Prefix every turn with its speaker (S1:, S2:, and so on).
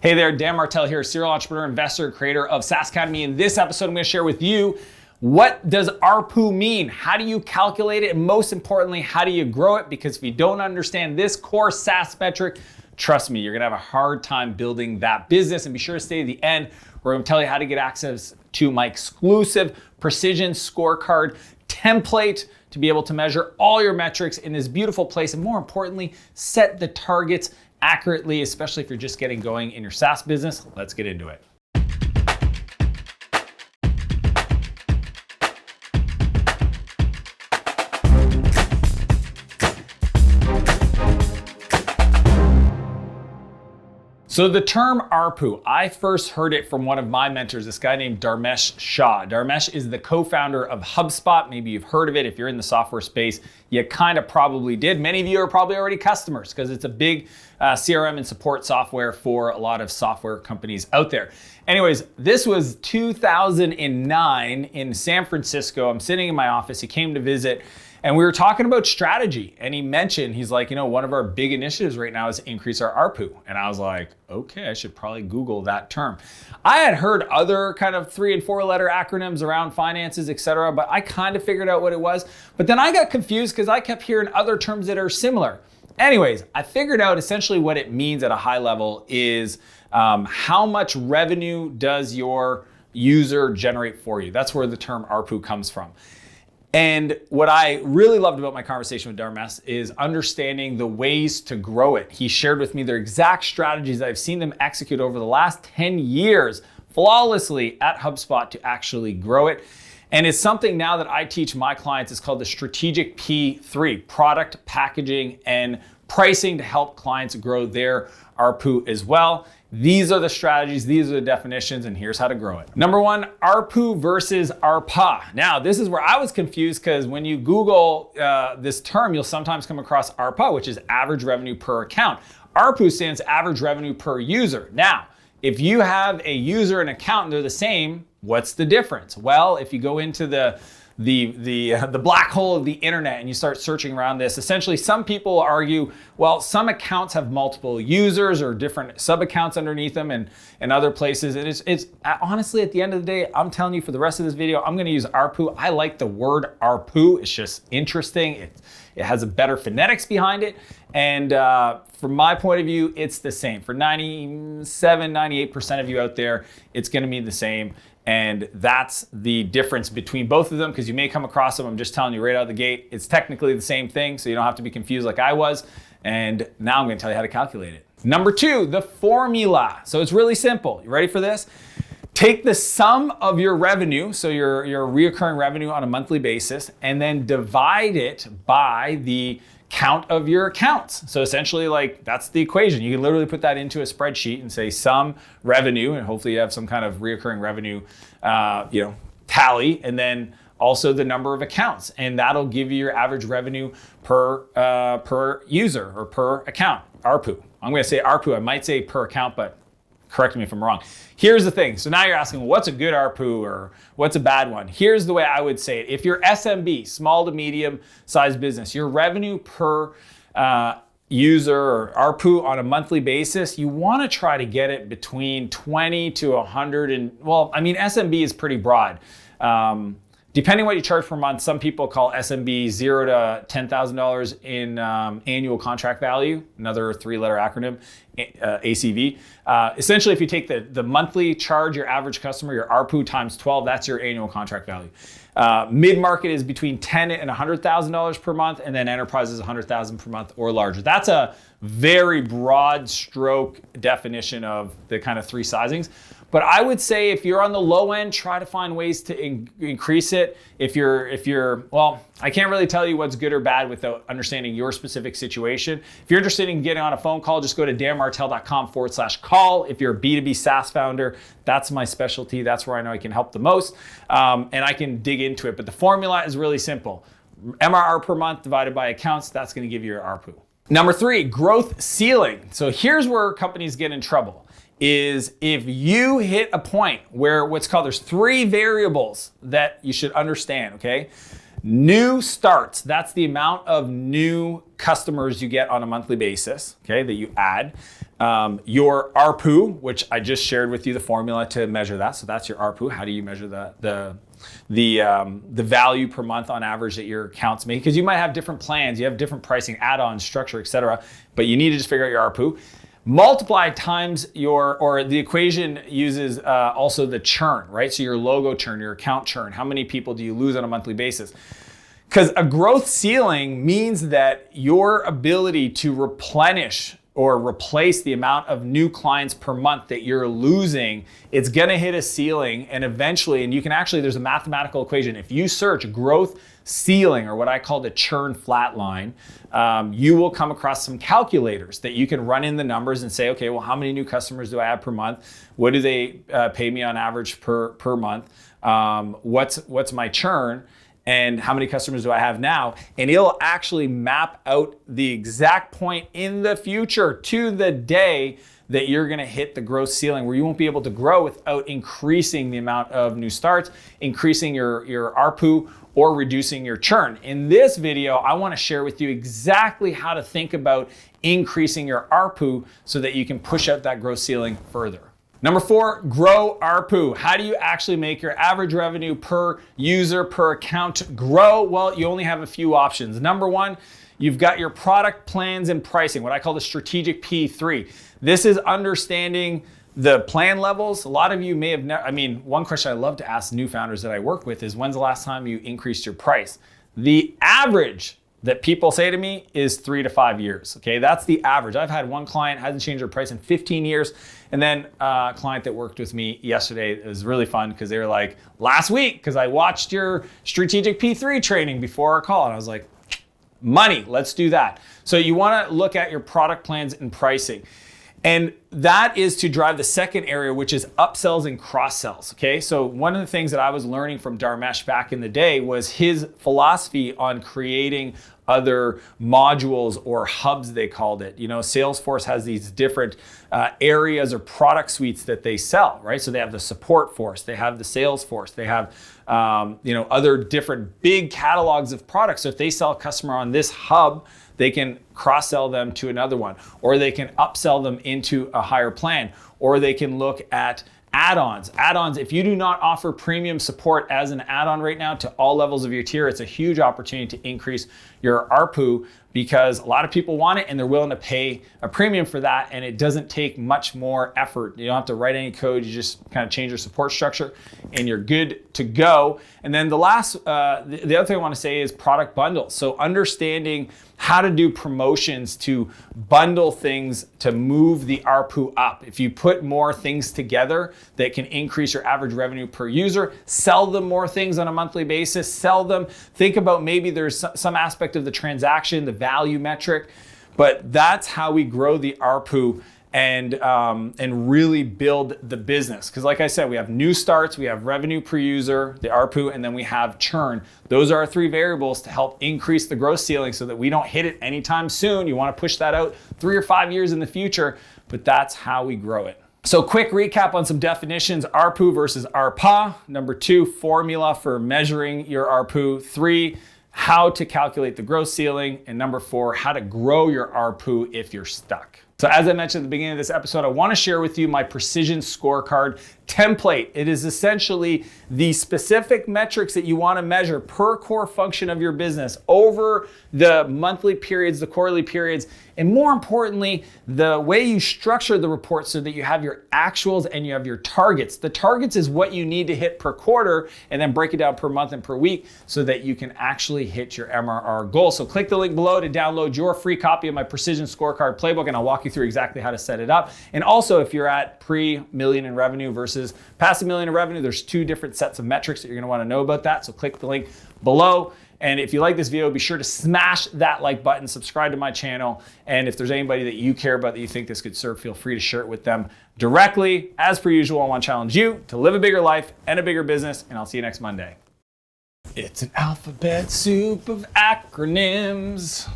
S1: Hey there, Dan Martell here, serial entrepreneur, investor, creator of SaaS Academy. In this episode, I'm going to share with you, what does ARPU mean? How do you calculate it? And most importantly, how do you grow it? Because if you don't understand this core SaaS metric, trust me, you're going to have a hard time building that business. And be sure to stay to the end, where I'm going to tell you how to get access to my exclusive precision scorecard template to be able to measure all your metrics in this beautiful place. And more importantly, set the targets accurately, especially if you're just getting going in your SaaS business. Let's get into it. So the term ARPU, I first heard it from one of my mentors, this guy named Dharmesh Shah. Dharmesh is the co-founder of HubSpot. Maybe you've heard of it. If you're in the software space, you kind of probably did. Many of you are probably already customers because it's a big CRM and support software for a lot of software companies out there. Anyways, this was 2009 in San Francisco. I'm sitting in my office. He came to visit. And we were talking about strategy, and he mentioned, he's like, one of our big initiatives right now is to increase our ARPU. And I was like, okay, I should probably Google that term. I had heard other kind of 3 and 4 letter acronyms around finances, et cetera, but I kind of figured out what it was. But then I got confused because I kept hearing other terms that are similar. Anyways, I figured out essentially what it means at a high level is how much revenue does your user generate for you? That's where the term ARPU comes from. And what I really loved about my conversation with Dharmesh is understanding the ways to grow it. He shared with me their exact strategies that I've seen them execute over the last 10 years flawlessly at HubSpot to actually grow it. And it's something now that I teach my clients. It's called the strategic P3, product, packaging, and pricing, to help clients grow their ARPU as well. These are the strategies, these are the definitions, and here's how to grow it. Number 1, ARPU versus ARPA. Now, this is where I was confused, because when you Google this term, you'll sometimes come across ARPA, which is average revenue per account. ARPU stands average revenue per user. Now, if you have a user and account and they're the same, what's the difference? Well, if you go into the black hole of the internet and you start searching around this, essentially some people argue, well, some accounts have multiple users or different sub-accounts underneath them and other places. And it's honestly, at the end of the day, I'm telling you, for the rest of this video, I'm going to use ARPU. I like the word ARPU. It's just interesting. It has a better phonetics behind it. And from my point of view, it's the same. For 97, 98% of you out there, it's going to be the same. And that's the difference between both of them, because you may come across them. I'm just telling you right out of the gate, it's technically the same thing, so you don't have to be confused like I was. And now I'm going to tell you how to calculate it. Number 2, the formula. So it's really simple. You ready for this? Take the sum of your revenue, so your reoccurring revenue on a monthly basis, and then divide it by the count of your accounts. So essentially, like, that's the equation. You can literally put that into a spreadsheet and say sum revenue, and hopefully you have some kind of reoccurring revenue, tally, and then also the number of accounts, and that'll give you your average revenue per user or per account. ARPU. I'm going to say ARPU. I might say per account, but correct me if I'm wrong. Here's the thing. So now you're asking, well, what's a good ARPU or what's a bad one? Here's the way I would say it. If you're SMB, small to medium sized business, your revenue per user or ARPU on a monthly basis, you want to try to get it between 20 to 100. And well, I mean, SMB is pretty broad. Depending what you charge per month, some people call SMB $0 to $10,000 in annual contract value, another 3-letter acronym, ACV. Essentially, if you take the monthly charge, your average customer, your ARPU times 12, that's your annual contract value. Mid-market is between $10,000 and $100,000 per month, and then enterprise is $100,000 per month or larger. That's a very broad stroke definition of the kind of 3 sizings. But I would say if you're on the low end, try to find ways to increase it. If you're, well, I can't really tell you what's good or bad without understanding your specific situation. If you're interested in getting on a phone call, just go to danmartell.com/call. If you're a B2B SaaS founder, that's my specialty. That's where I know I can help the most. And I can dig into it. But the formula is really simple. MRR per month divided by accounts, that's going to give you your ARPU. Number 3, growth ceiling. So here's where companies get in trouble. Is if you hit a point where there's 3 variables that you should understand, okay? New starts, that's the amount of new customers you get on a monthly basis, okay, that you add. Your ARPU, which I just shared with you the formula to measure that. So that's your ARPU. How do you measure the value per month on average that your accounts make? Because you might have different plans, you have different pricing, add-ons, structure, etc. But you need to just figure out your ARPU. Multiply times the equation uses also the churn, right? So your logo churn, your account churn, how many people do you lose on a monthly basis? Because a growth ceiling means that your ability to replenish or replace the amount of new clients per month that you're losing, it's gonna hit a ceiling, and eventually, and you can actually, there's a mathematical equation. If you search growth ceiling, or what I call the churn flat line, you will come across some calculators that you can run in the numbers and say, okay, well, how many new customers do I have per month? What do they pay me on average per month? What's my churn? And how many customers do I have now? And it'll actually map out the exact point in the future to the day that you're gonna hit the growth ceiling, where you won't be able to grow without increasing the amount of new starts, increasing your ARPU, or reducing your churn. In this video, I wanna share with you exactly how to think about increasing your ARPU so that you can push out that growth ceiling further. Number 4, grow ARPU. How do you actually make your average revenue per user, per account grow? Well, you only have a few options. Number 1, you've got your product plans and pricing, what I call the strategic P3. This is understanding the plan levels. A lot of you may have never, one question I love to ask new founders that I work with is, when's the last time you increased your price? The average that people say to me is 3 to 5 years, okay? That's the average. I've had one client, hasn't changed their price in 15 years. And then a client that worked with me yesterday, it was really fun because they were like, last week, because I watched your strategic P3 training before our call. And I was like, money, let's do that. So you wanna look at your product plans and pricing. And that is to drive the second area, which is upsells and cross-sells, okay? So one of the things that I was learning from Dharmesh back in the day was his philosophy on creating other modules or hubs, they called it. You know, Salesforce has these different areas or product suites that they sell, right? So they have the support force, they have the sales force, they have other different big catalogs of products. So if they sell a customer on this hub, they can cross-sell them to another one, or they can upsell them into a higher plan, or they can look at add-ons. Add-ons, if you do not offer premium support as an add-on right now to all levels of your tier, it's a huge opportunity to increase your ARPU, because a lot of people want it and they're willing to pay a premium for that, and it doesn't take much more effort. You don't have to write any code, you just kind of change your support structure and you're good to go. And then the last, the other thing I want to say is product bundles. So understanding how to do promotions to bundle things to move the ARPU up. If you put more things together that can increase your average revenue per user, sell them more things on a monthly basis, sell them. Think about maybe there's some aspect of the transaction, the value metric, but that's how we grow the ARPU and really build the business. Because like I said, we have new starts, we have revenue per user, the ARPU, and then we have churn. Those are our 3 variables to help increase the growth ceiling so that we don't hit it anytime soon. You want to push that out 3 or 5 years in the future, but that's how we grow it. So quick recap on some definitions: ARPU versus ARPA. Number 2, formula for measuring your ARPU. 3, how to calculate the growth ceiling. And number 4, how to grow your ARPU if you're stuck. So as I mentioned at the beginning of this episode, I want to share with you my precision scorecard template. It is essentially the specific metrics that you want to measure per core function of your business over the monthly periods, the quarterly periods, and more importantly, the way you structure the report so that you have your actuals and you have your targets. The targets is what you need to hit per quarter, and then break it down per month and per week so that you can actually hit your MRR goal. So click the link below to download your free copy of my precision scorecard playbook, and I'll walk you through exactly how to set it up. And also, if you're at pre-million in revenue versus past $1 million in revenue, there's 2 different sets of metrics that you're gonna wanna know about that. So click the link below. And if you like this video, be sure to smash that like button, subscribe to my channel. And if there's anybody that you care about that you think this could serve, feel free to share it with them directly. As per usual, I wanna challenge you to live a bigger life and a bigger business, and I'll see you next Monday. It's an alphabet soup of acronyms.